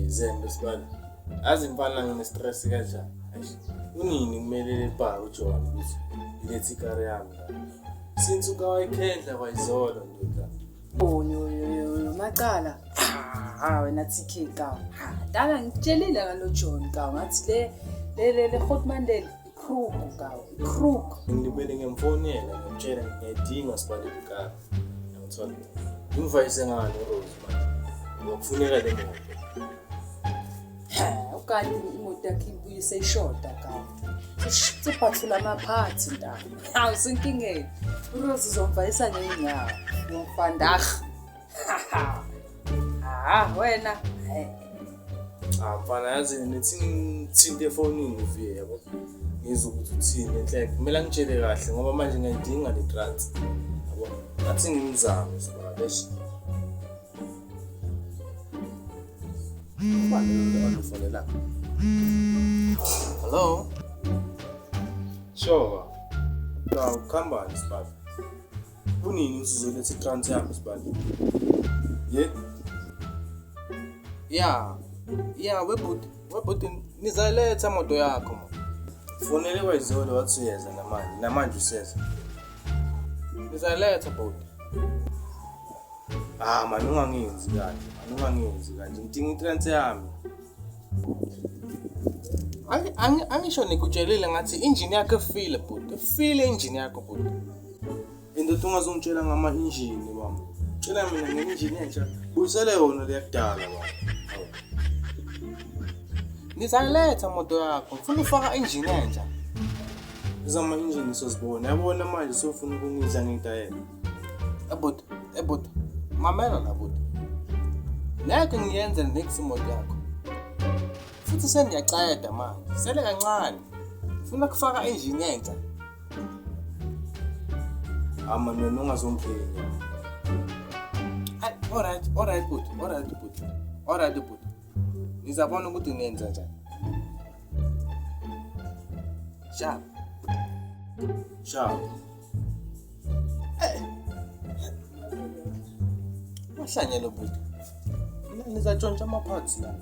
Zembe sibala. Azi mfana ngine-stress kanjani. Unini kumele lebhaka uJohn ukuthi ilethi ikari yami. Since ukawayikhendla kwayizolo ndoda. Macala. Wena TK kawo. Dala ngitshelile ngalo John kawo ngathi le Hotmandela ikruk kawo. Ikruk. Ngibele ngemfonela ngitshela ngiyadinga sibale ikari. Ngithola. Ngivayise ngalo Rose manje. Ngokufuneka le moto. Ukanti imoto yakhe ibuye seyishoda kawo. Siphathula amaphathi ntana. Awusinkingeni. uRose uzomvayisa ngeenyawo. Ngomfandah. Wena. Mfana yazi nithi ngithinte efonini uviye yabo. Ngizwe ukuthi uthini enhle. Kumele ngitshele kahle ngoba manje ngiyadinga le trans. Yabo. Ngathi ngimzame sibaba beshe. Hello? Sure. Ukhambani sibaba? Unini usizoletha itrans yami sibaba? Yeah, webhuti nizaletha moto yakho mo. Fonele kwayizolo wathi uyeza namanje useza. Nizaletha bhuti. Man ungangenzi kanje. Ngidinga itrans yami. Angisho nikutshelile ngathi engine yakho efile bhuti. Efile engine yakho bhuti. Into ungazongitshela ngama engine baba. Tshela mina nge-engine entsha. Buyisele yona le yakudala baba. Nizaletha moto yakho. Ufuna ufaka engine entsha. Izama engine sozibona. Yabona manje sofuna ukungidla ngidayela. Ebhuti. Mamela la bhuti. Ngeke ngiyenze next moto yakho. Futhi sengiyaceda manje. Sele kancane. Ufuna kufaka engine entsha. Mina ungazongiphinga. Alright bhuti. Nizabona ukuthi nenza njani. Sharp. Wahlanyelo bhuti. Nizatshontsha ama parts la.